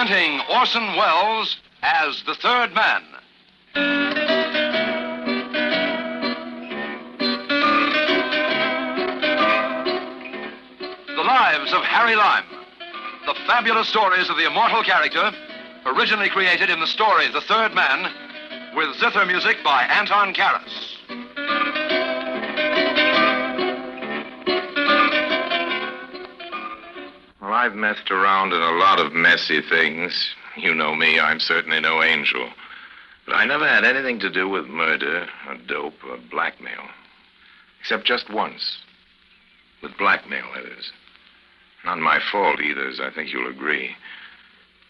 Presenting Orson Welles as the Third Man. The Lives of Harry Lime. The fabulous stories of the immortal character, originally created in the story The Third Man, with zither music by Anton Karas. Well, I've messed around in a lot of messy things. You know me, I'm certainly no angel. But I never had anything to do with murder, or dope, or blackmail. Except just once. With blackmail, that is. Not my fault either, as I think you'll agree.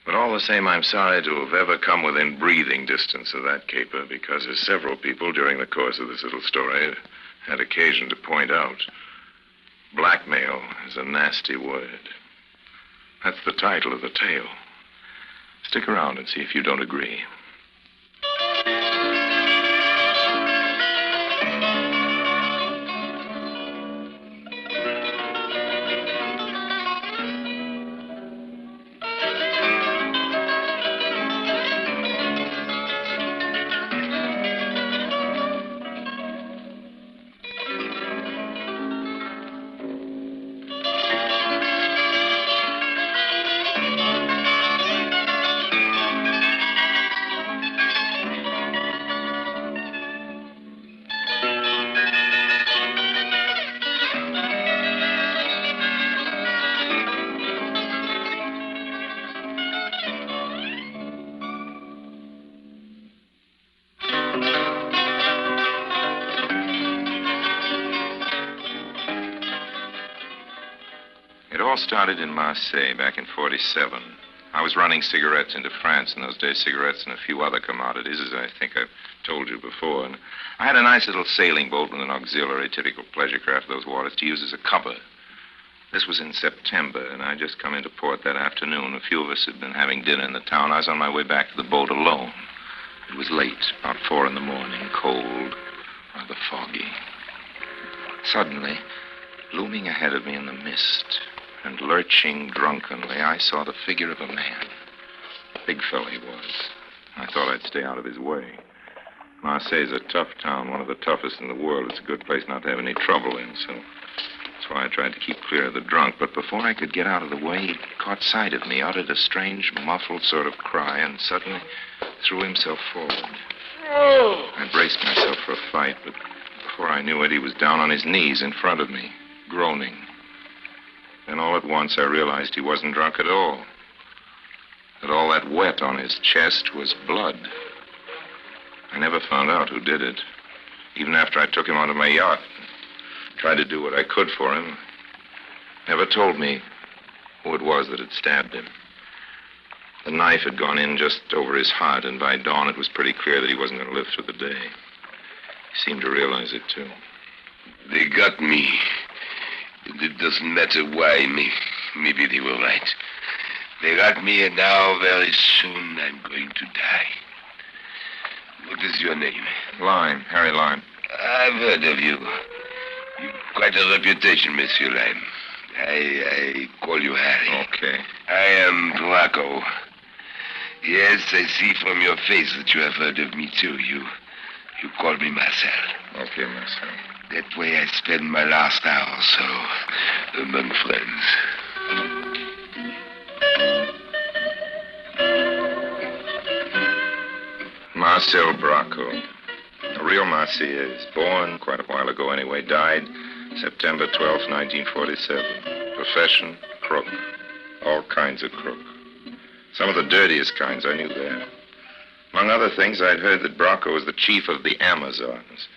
But all the same, I'm sorry to have ever come within breathing distance of that caper, because as several people during the course of this little story had occasion to point out, blackmail is a nasty word. That's the title of the tale. Stick around and see if you don't agree. It all started in Marseille back in '47. I was running cigarettes into France in those days, cigarettes and a few other commodities, as I think I've told you before. And I had a nice little sailing boat with an auxiliary, typical pleasure craft of those waters, to use as a cover. This was in September, and I'd just come into port that afternoon. A few of us had been having dinner in the town. I was on my way back to the boat alone. It was late, about 4 in the morning, cold, rather foggy. Suddenly, looming ahead of me in the mist, and lurching drunkenly, I saw the figure of a man. Big fellow he was. I thought I'd stay out of his way. Marseille's a tough town, one of the toughest in the world. It's a good place not to have any trouble in, so that's why I tried to keep clear of the drunk. But before I could get out of the way, he caught sight of me, uttered a strange, muffled sort of cry, and suddenly threw himself forward. I braced myself for a fight, but before I knew it, he was down on his knees in front of me, groaning. Then all at once, I realized he wasn't drunk at all. That all that wet on his chest was blood. I never found out who did it. Even after I took him onto my yacht, tried to do what I could for him, never told me who it was that had stabbed him. The knife had gone in just over his heart, and by dawn it was pretty clear that he wasn't going to live through the day. He seemed to realize it, too. They got me. It doesn't matter why. Maybe they were right. They got me, and now very soon I'm going to die. What is your name? Lime, Harry Lime. I've heard of you. You've quite a reputation, Monsieur Lime. I call you Harry. Okay. I am Draco. Yes, I see from your face that you have heard of me, too. You call me Marcel. Okay, Marcel. That way I spend my last hour or so among friends. Marcel Braco. A real Marseillaise. Born quite a while ago anyway. Died September 12th, 1947. Profession, crook. All kinds of crook. Some of the dirtiest kinds, I knew that. Among other things, I'd heard that Braco was the chief of the Amazons.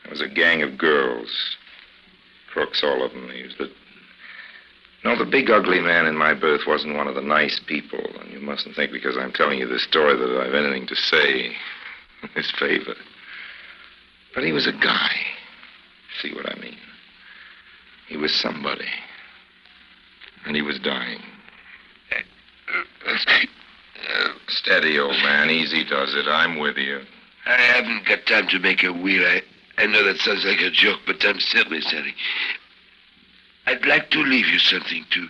It was a gang of girls. Crooks, all of them. He was the big ugly man in my berth wasn't one of the nice people. And you mustn't think because I'm telling you this story that I've anything to say in his favor. But he was a guy. See what I mean? He was somebody. And he was dying. Steady, old man. Easy does it. I'm with you. I haven't got time to make a wheel. I know that sounds like a joke, but I'm serious, Harry. I'd like to leave you something to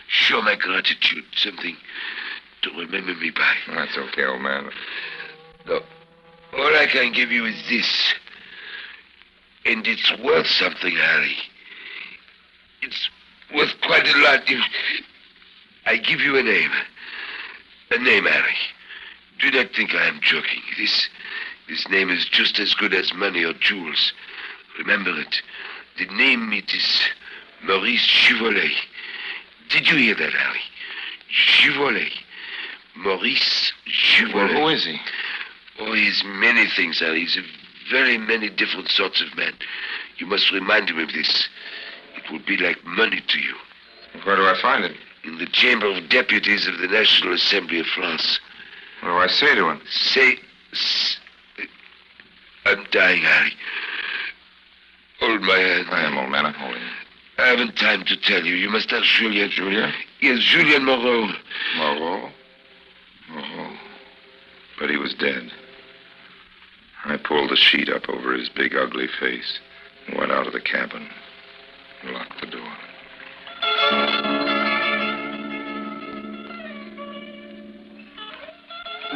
show my gratitude, something to remember me by. That's okay, old man. No. All I can give you is this. And it's worth something, Harry. It's worth quite a lot. I give you a name. A name, Harry. Do not think I am joking. This name is just as good as money or jewels. Remember it. The name, it is Maurice Givolet. Did you hear that, Harry? Givolet. Maurice Givolet. Well, who is he? Oh, he's many things, Harry. He's a very many different sorts of man. You must remind him of this. It will be like money to you. Where do I find him? In the Chamber of Deputies of the National Assembly of France. What do I say to him? I'm dying, Harry. Hold my hand. I am, old man. I'm holding. I haven't time to tell you. You must ask Julien. Julien? Yes, Julien Moreau. Moreau? Oh. But he was dead. I pulled the sheet up over his big, ugly face and went out of the cabin and locked the door.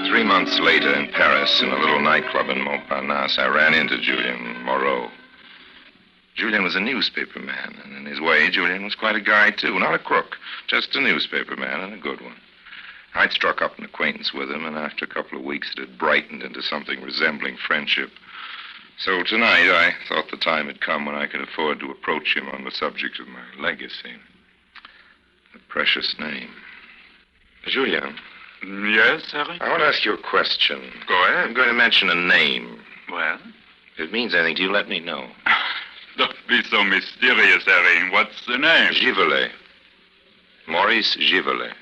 Three months later in Paris, in a little nightclub in Montparnasse, I ran into Julien Moreau. Julien was a newspaper man, and in his way, Julien was quite a guy, too. Not a crook, just a newspaper man, and a good one. I'd struck up an acquaintance with him, and after a couple of weeks, it had brightened into something resembling friendship. So tonight, I thought the time had come when I could afford to approach him on the subject of my legacy. The precious name. Julien. Yes, Harry? I want to ask you a question. Go ahead. I'm going to mention a name. Well? If it means anything to you, let me know. Don't be so mysterious, Harry. What's the name? Givolet. Maurice Givolet.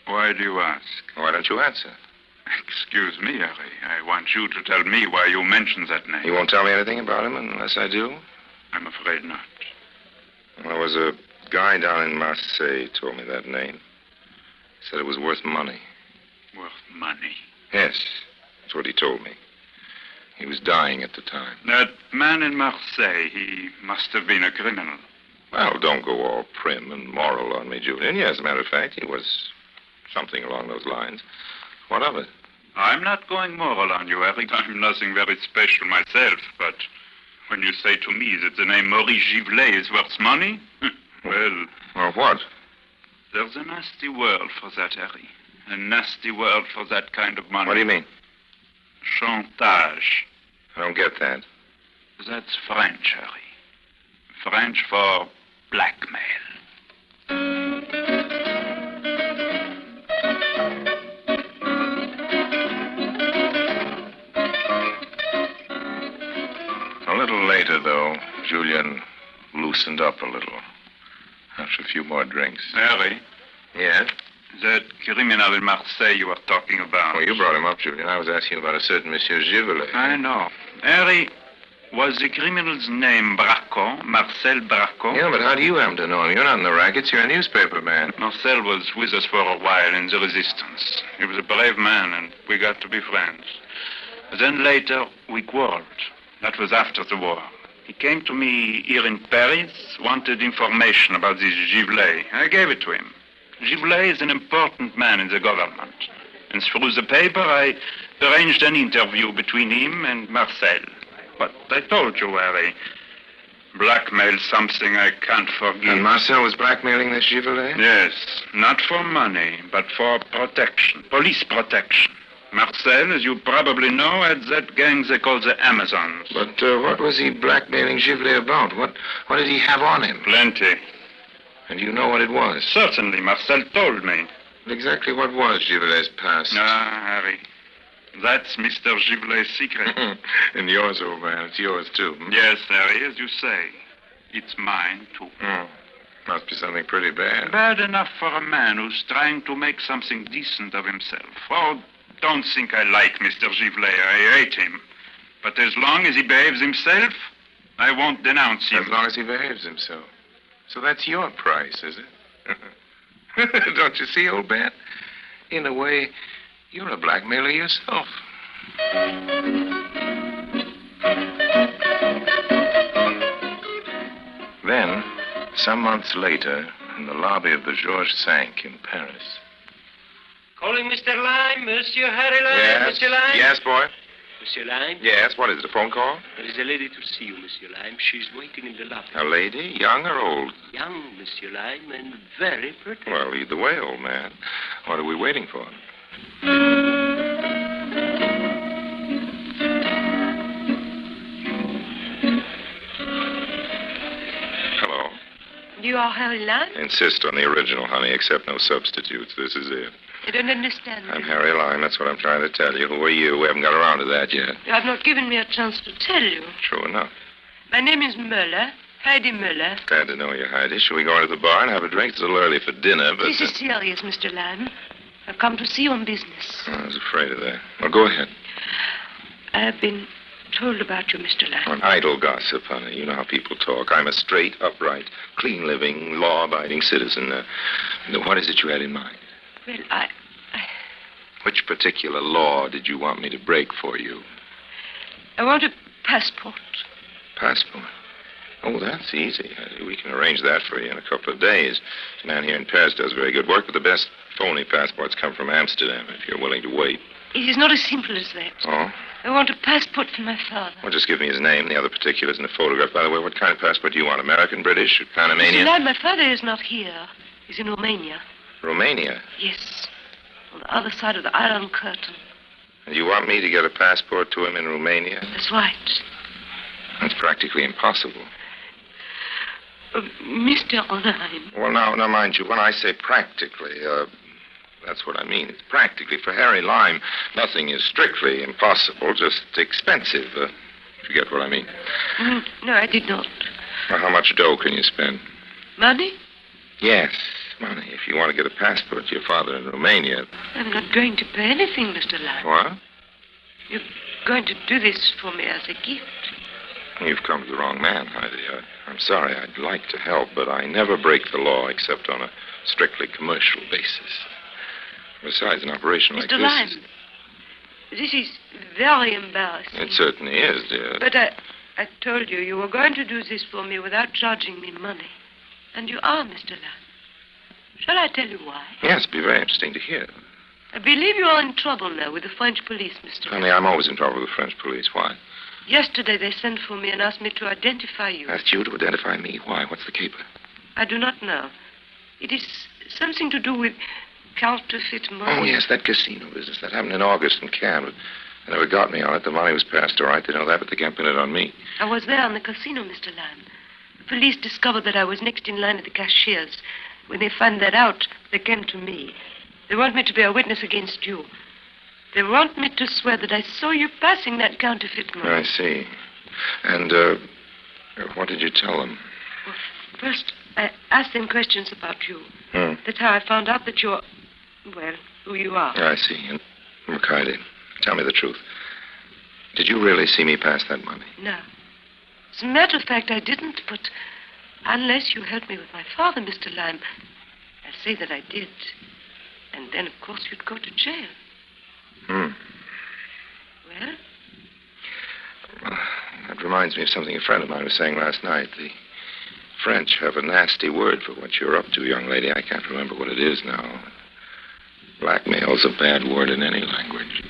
Why do you ask? Why don't you answer? Excuse me, Harry. I want you to tell me why you mentioned that name. You won't tell me anything about him unless I do? I'm afraid not. Well, there was a guy down in Marseille told me that name. Said it was worth money. Worth money? Yes, that's what he told me. He was dying at the time. That man in Marseille, he must have been a criminal. Well, don't go all prim and moral on me, Julian. Yes, as a matter of fact, he was something along those lines. What of it? I'm not going moral on you, Harry. I'm nothing very special myself, but when you say to me that the name Maurice Givolet is worth money, well... Well, what? There's a nasty world for that, Harry. A nasty world for that kind of money. What do you mean? Chantage. I don't get that. That's French, Harry. French for blackmail. A little later, though, Julien loosened up a little. After a few more drinks. Harry? Yes? That criminal in Marseille you were talking about. Oh, you brought him up, Julien. I was asking about a certain Monsieur Givolet. I know. Harry, was the criminal's name Bracco, Marcel Bracco? Yeah, but how do you happen to know him? You're not in the rackets. You're a newspaper man. Marcel was with us for a while in the resistance. He was a brave man, and we got to be friends. Then later, we quarreled. That was after the war. He came to me here in Paris, wanted information about this Givolet. I gave it to him. Givolet is an important man in the government. And through the paper, I arranged an interview between him and Marcel. But I told you, Harry, blackmail something I can't forgive. And Marcel was blackmailing this Givolet? Yes, not for money, but for protection, police protection. Marcel, as you probably know, had that gang they call the Amazons. But what was he blackmailing Givolet about? What did he have on him? Plenty. And you know what it was? Certainly, Marcel told me. But exactly what was Givolet's past? Harry, that's Mr. Givolet's secret. And yours, old man. It's yours, too. Yes, Harry, as you say. It's mine, too. Oh, must be something pretty bad. Bad enough for a man who's trying to make something decent of himself. Oh, don't think I like Mr. Givolet. I hate him. But as long as he behaves himself, I won't denounce him. As long as he behaves himself. So that's your price, is it? Don't you see, old man? In a way, you're a blackmailer yourself. Then, some months later, in the lobby of the Georges V in Paris, Calling Mr. Lime, Monsieur Harry Lime, Yes. Monsieur Lime. Yes, boy? Monsieur Lime? Yes, what is it, a phone call? There is a lady to see you, Monsieur Lime. She's waiting in the lobby. A lady, young or old? Young, Monsieur Lime, and very pretty. Well, lead the way, old man. What are we waiting for? Hello. You are Harry Lime? Insist on the original, honey, accept no substitutes. This is it. I don't understand. I'm Harry Lime. That's what I'm trying to tell you. Who are you? We haven't got around to that yet. You have not given me a chance to tell you. True enough. My name is Muller, Heidi Muller. Glad to know you, Heidi. Shall we go into the bar and have a drink? It's a little early for dinner, but... This is serious, Mr. Lime. I've come to see you on business. I was afraid of that. Well, go ahead. I have been told about you, Mr. Lime. Idle gossip, honey. You know how people talk. I'm a straight, upright, clean-living, law-abiding citizen. What is it you had in mind? Well, Which particular law did you want me to break for you? I want a passport. Passport? Oh, that's easy. We can arrange that for you in a couple of days. This man here in Paris does very good work, but the best phony passports come from Amsterdam, if you're willing to wait. It is not as simple as that. Oh? I want a passport for my father. Well, just give me his name, the other particulars, and a photograph. By the way, what kind of passport do you want? American, British, Mr. Panamanian? Lime, my father is not here. He's in Romania. Romania? Yes. On the other side of the Iron Curtain. And you want me to get a passport to him in Romania? That's right. That's practically impossible. Mr. Lime. Well, now, mind you, when I say practically, that's what I mean. It's practically. For Harry Lime, nothing is strictly impossible, just expensive. If you get what I mean. No, I did not. Well, how much dough can you spend? Money? Yes, money. If you want to get a passport to your father in Romania. I'm not going to pay anything, Mr. Lime. What? You're going to do this for me as a gift. You've come to the wrong man, Heidi. I'm sorry. I'd like to help, but I never break the law except on a strictly commercial basis. Besides, an operation like Mr. Lime, this is very embarrassing. It certainly is, dear. But I told you you were going to do this for me without charging me money. And you are, Mr. Lime. Shall I tell you why? Yes, it'd be very interesting to hear. I believe you are in trouble now with the French police, Mr. Honey, I'm always in trouble with the French police. Why? Yesterday they sent for me and asked me to identify you. Asked you to identify me? Why? What's the caper? I do not know. It is something to do with counterfeit money. Oh, yes, that casino business. That happened in August in Cannes. But they never got me on it. The money was passed all right. They know that, but they can't pin it on me. I was there on the casino, Mr. Lime. The police discovered that I was next in line at the cashier's. When they found that out, they came to me. They want me to be a witness against you. They want me to swear that I saw you passing that counterfeit money. I see. And, what did you tell them? Well, first, I asked them questions about you. That's how I found out that you're, well, who you are. I see. And, look, Heidi, tell me the truth. Did you really see me pass that money? No. As a matter of fact, I didn't, but unless you helped me with my father, Mr. Lime, I'll say that I did. And then, of course, you'd go to jail. Well? Well, that reminds me of something a friend of mine was saying last night. The French have a nasty word for what you're up to, young lady. I can't remember what it is now. Blackmail's a bad word in any language.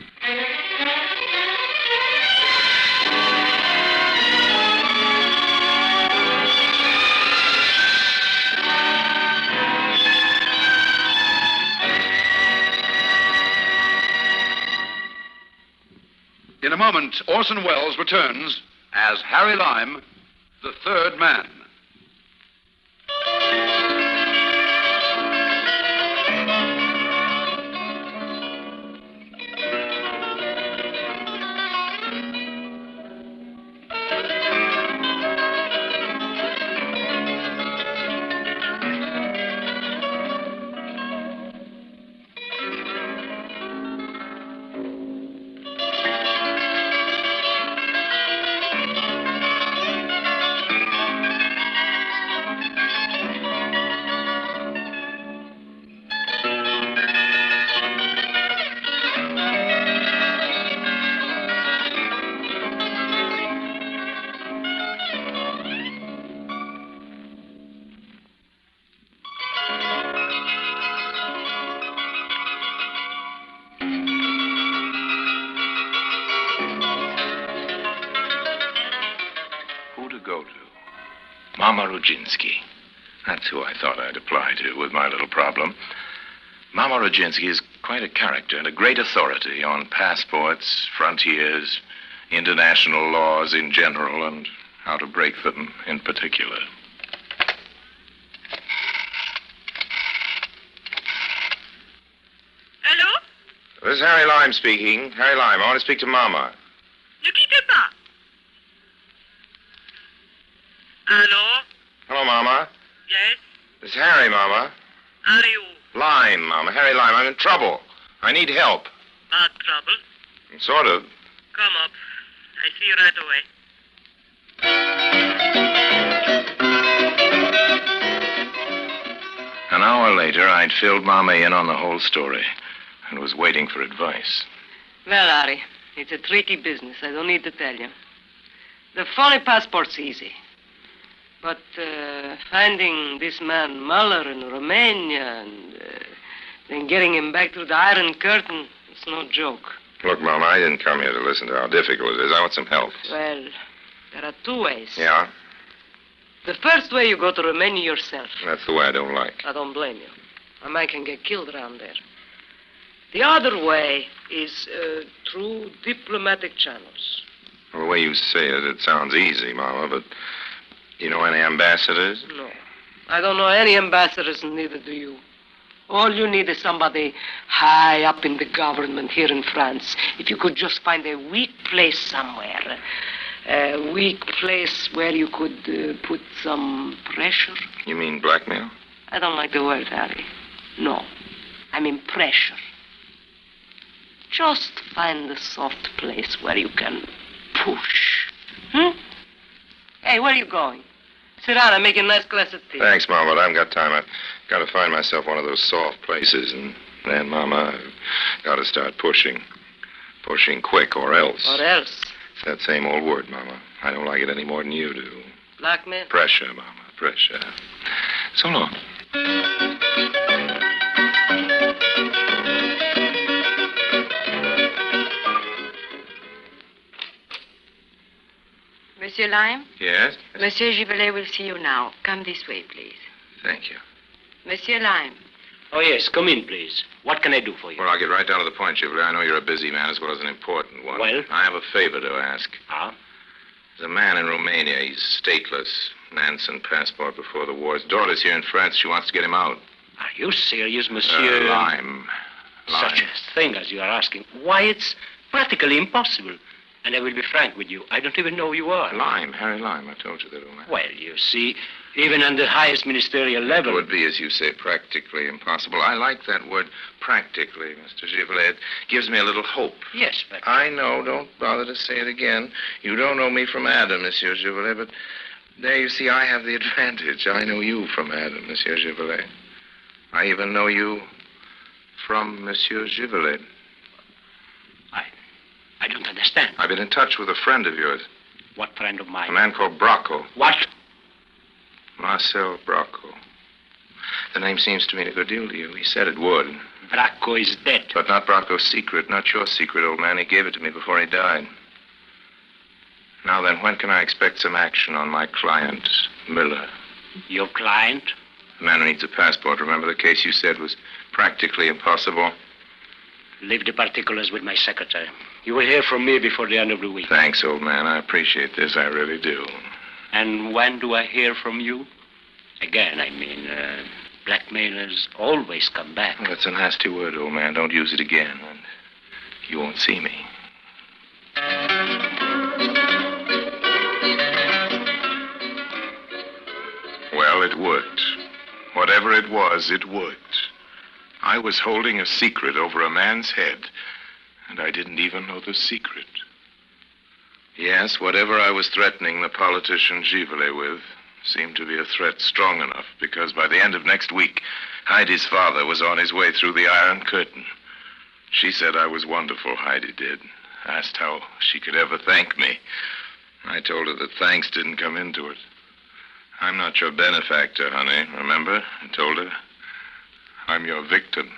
In a moment, Orson Welles returns as Harry Lime, the third man. Mama Rodzinski. That's who I thought I'd apply to with my little problem. Mama Rodzinski is quite a character and a great authority on passports, frontiers, international laws in general, and how to break them in particular. Allô? This is Harry Lime speaking. Harry Lime, I want to speak to Mama. Ne quittez pas. Allô? Hello, Mama. Yes? This is Harry, Mama. Are you? Lime, Mama. Harry Lime. I'm in trouble. I need help. Bad trouble? Sort of. Come up. I see you right away. An hour later, I'd filled Mama in on the whole story and was waiting for advice. Well, Harry, it's a tricky business. I don't need to tell you. The phony passport's easy. But finding this man Muller in Romania and then getting him back through the Iron Curtain, it's no joke. Look, Mama, I didn't come here to listen to how difficult it is. I want some help. Well, there are two ways. Yeah? The first way, you go to Romania yourself. That's the way I don't like. I don't blame you. A man can get killed around there. The other way is through diplomatic channels. Well, the way you say it, it sounds easy, Mama, but you know any ambassadors? No. I don't know any ambassadors, and neither do you. All you need is somebody high up in the government here in France. If you could just find a weak place somewhere. A weak place where you could put some pressure. You mean blackmail? I don't like the word, Harry. No. I mean pressure. Just find a soft place where you can push. Hey, where are you going? Sit down. I'm making a nice glass of tea. Thanks, Mama, but I haven't got time. I've got to find myself one of those soft places, and then, Mama, I've got to start pushing. Pushing quick, or else. Or else? It's that same old word, Mama. I don't like it any more than you do. Blackmail? Pressure, Mama, pressure. So long. Monsieur Lime? Yes? Monsieur Givelet will see you now. Come this way, please. Thank you. Monsieur Lime. Oh, yes, come in, please. What can I do for you? Well, I'll get right down to the point, Chivley. I know you're a busy man as well as an important one. Well? I have a favor to ask. Ah? There's a man in Romania. He's stateless. Nansen passport before the war. His daughter's here in France. She wants to get him out. Are you serious, monsieur? Lime. Such a thing as you are asking. Why, it's practically impossible. And I will be frank with you. I don't even know who you are. Lime, Harry Lime. I told you that, old man. Well, you see, even on the highest ministerial level... It would be, as you say, practically impossible. I like that word, practically, Mr. Givelet. It gives me a little hope. Yes, but... I know. Don't bother to say it again. You don't know me from Adam, Monsieur Givelet, but there, you see, I have the advantage. I know you from Adam, Monsieur Givelet. I even know you from Monsieur Givelet. I don't understand. I've been in touch with a friend of yours. What friend of mine? A man called Bracco. What? Marcel Bracco. The name seems to mean a good deal to you. He said it would. Bracco is dead. But not Bracco's secret, not your secret, old man. He gave it to me before he died. Now then, when can I expect some action on my client, Miller? Your client? The man who needs a passport. Remember the case you said was practically impossible? Leave the particulars with my secretary. You will hear from me before the end of the week. Thanks, old man. I appreciate this. I really do. And when do I hear from you? Again, I mean, blackmailers always come back. Well, that's a nasty word, old man. Don't use it again, and you won't see me. Well, it worked. Whatever it was, it worked. I was holding a secret over a man's head, and I didn't even know the secret. Yes, whatever I was threatening the politician Givelet with seemed to be a threat strong enough, because by the end of next week, Heidi's father was on his way through the Iron Curtain. She said I was wonderful, Heidi did. Asked how she could ever thank me. I told her that thanks didn't come into it. I'm not your benefactor, honey, remember? I told her. I'm your victim.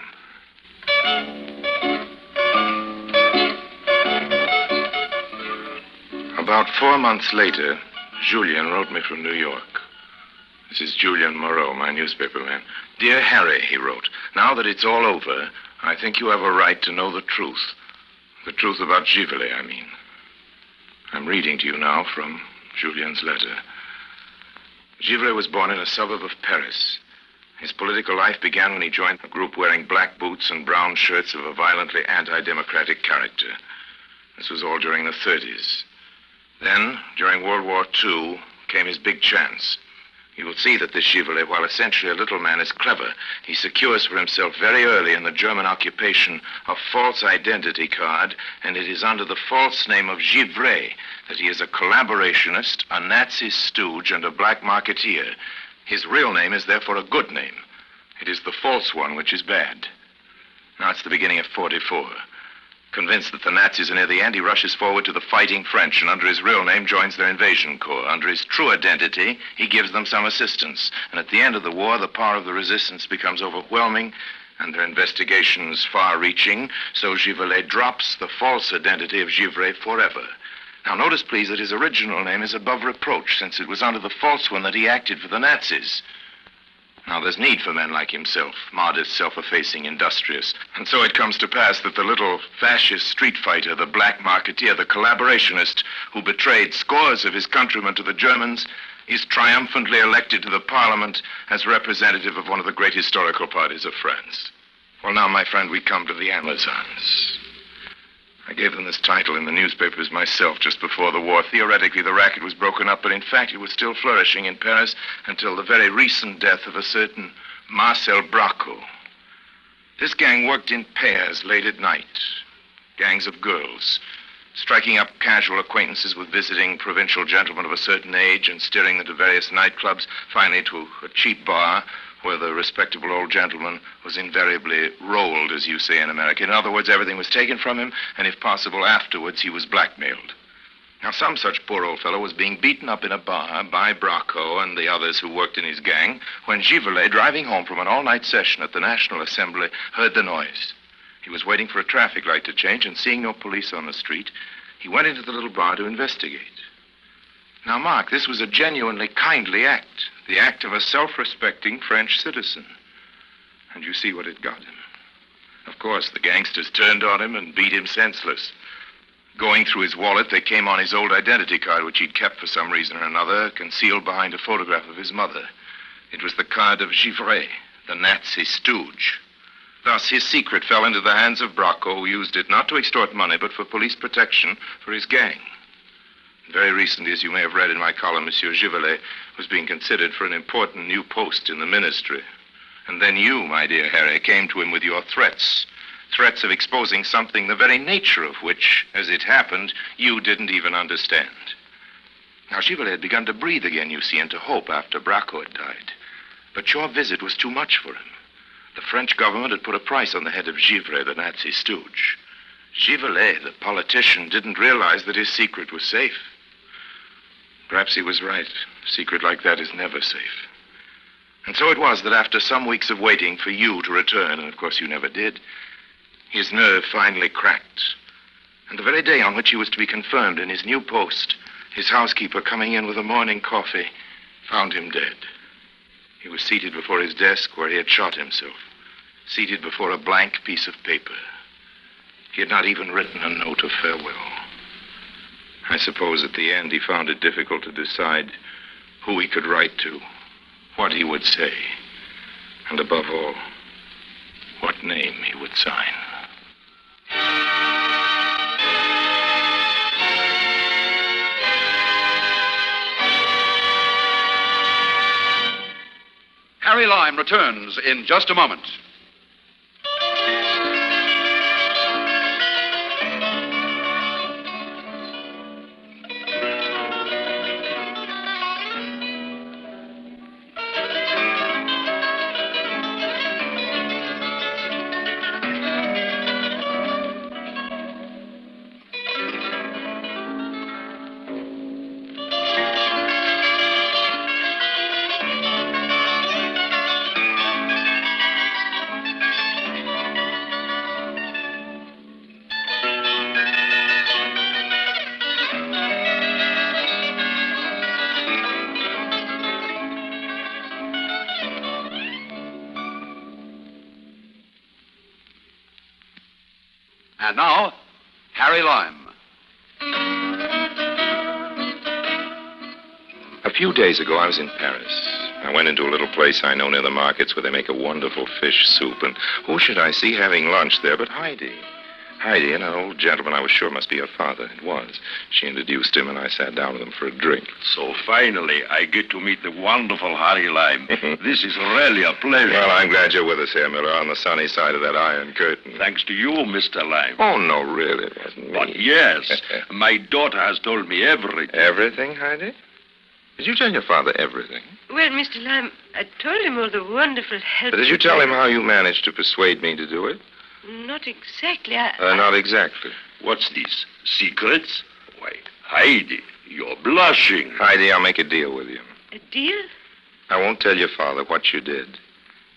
About 4 months later, Julien wrote me from New York. This is Julian Moreau, my newspaper man. Dear Harry, he wrote, now that it's all over, I think you have a right to know the truth. The truth about Givelet, I mean. I'm reading to you now from Julian's letter. Givelet was born in a suburb of Paris. His political life began when he joined a group wearing black boots and brown shirts of a violently anti-democratic character. This was all during the 30s. Then, during World War II, came his big chance. You will see that this Givelet, while essentially a little man, is clever. He secures for himself very early in the German occupation a false identity card, and it is under the false name of Givelet that he is a collaborationist, a Nazi stooge, and a black marketeer. His real name is therefore a good name. It is the false one which is bad. Now it's the beginning of 44. Convinced that the Nazis are near the end, he rushes forward to the fighting French and under his real name joins their invasion corps. Under his true identity, he gives them some assistance. And at the end of the war, the power of the resistance becomes overwhelming and their investigations far-reaching, so Givelet drops the false identity of Givelet forever. Now notice, please, that his original name is above reproach, since it was under the false one that he acted for the Nazis. Now, there's need for men like himself, modest, self-effacing, industrious. And so it comes to pass that the little fascist street fighter, the black marketeer, the collaborationist who betrayed scores of his countrymen to the Germans, is triumphantly elected to the parliament as representative of one of the great historical parties of France. Well, now, my friend, we come to the Amazons. I gave them this title in the newspapers myself just before the war. Theoretically, the racket was broken up, but in fact, it was still flourishing in Paris until the very recent death of a certain Marcel Bracco. This gang worked in pairs late at night, gangs of girls, striking up casual acquaintances with visiting provincial gentlemen of a certain age and steering them to various nightclubs, finally to a cheap bar where the respectable old gentleman was invariably rolled, as you say in America. In other words, everything was taken from him, and if possible, afterwards, he was blackmailed. Now, some such poor old fellow was being beaten up in a bar by Bracco and the others who worked in his gang when Givelet, driving home from an all-night session at the National Assembly, heard the noise. He was waiting for a traffic light to change, and seeing no police on the street, he went into the little bar to investigate. Now, Mark, this was a genuinely kindly act, the act of a self-respecting French citizen. And you see what it got him. Of course, the gangsters turned on him and beat him senseless. Going through his wallet, they came on his old identity card, which he'd kept for some reason or another, concealed behind a photograph of his mother. It was the card of Givelet, the Nazi stooge. Thus, his secret fell into the hands of Bracco, who used it not to extort money, but for police protection for his gang. Very recently, as you may have read in my column, Monsieur Givelet was being considered for an important new post in the ministry. And then you, my dear Harry, came to him with your threats. Threats of exposing something the very nature of which, as it happened, you didn't even understand. Now, Givelet had begun to breathe again, you see, and to hope after Bracco had died. But your visit was too much for him. The French government had put a price on the head of Givelet, the Nazi stooge. Givelet, the politician, didn't realize that his secret was safe. Perhaps he was right. A secret like that is never safe. And so it was that after some weeks of waiting for you to return, and of course you never did, his nerve finally cracked. And the very day on which he was to be confirmed in his new post, his housekeeper, coming in with a morning coffee, found him dead. He was seated before his desk where he had shot himself, seated before a blank piece of paper. He had not even written a note of farewell. I suppose at the end he found it difficult to decide who he could write to, what he would say, and above all, what name he would sign. Harry Lime returns in just a moment. And now, Harry Lime. A few days ago, I was in Paris. I went into a little place I know near the markets where they make a wonderful fish soup. And who should I see having lunch there but Heidi? Heidi and an old gentleman I was sure must be her father. It was. She introduced him, and I sat down with him for a drink. So finally, I get to meet the wonderful Harry Lime. This is really a pleasure. Well, I'm glad you're with us here, Miller, on the sunny side of that iron curtain. Thanks to you, Mr. Lime. Oh, no, really, it wasn't me. But yes, my daughter has told me everything. Everything, Heidi? Did you tell your father everything? Well, Mr. Lime, I told him all the wonderful help. But did you tell him how you managed to persuade me to do it? Not exactly. Not exactly. What's this? Secrets? Why, Heidi, you're blushing. Heidi, I'll make a deal with you. A deal? I won't tell your father what you did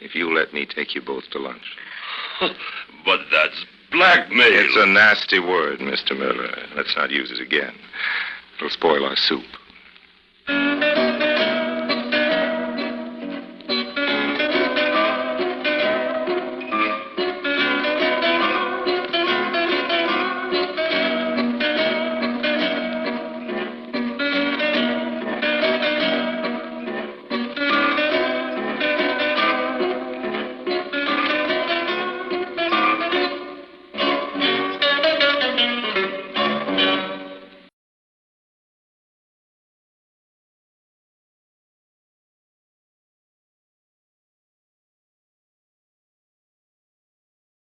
if you let me take you both to lunch. But that's blackmail. It's a nasty word, Mr. Miller. Let's not use it again. It'll spoil our soup.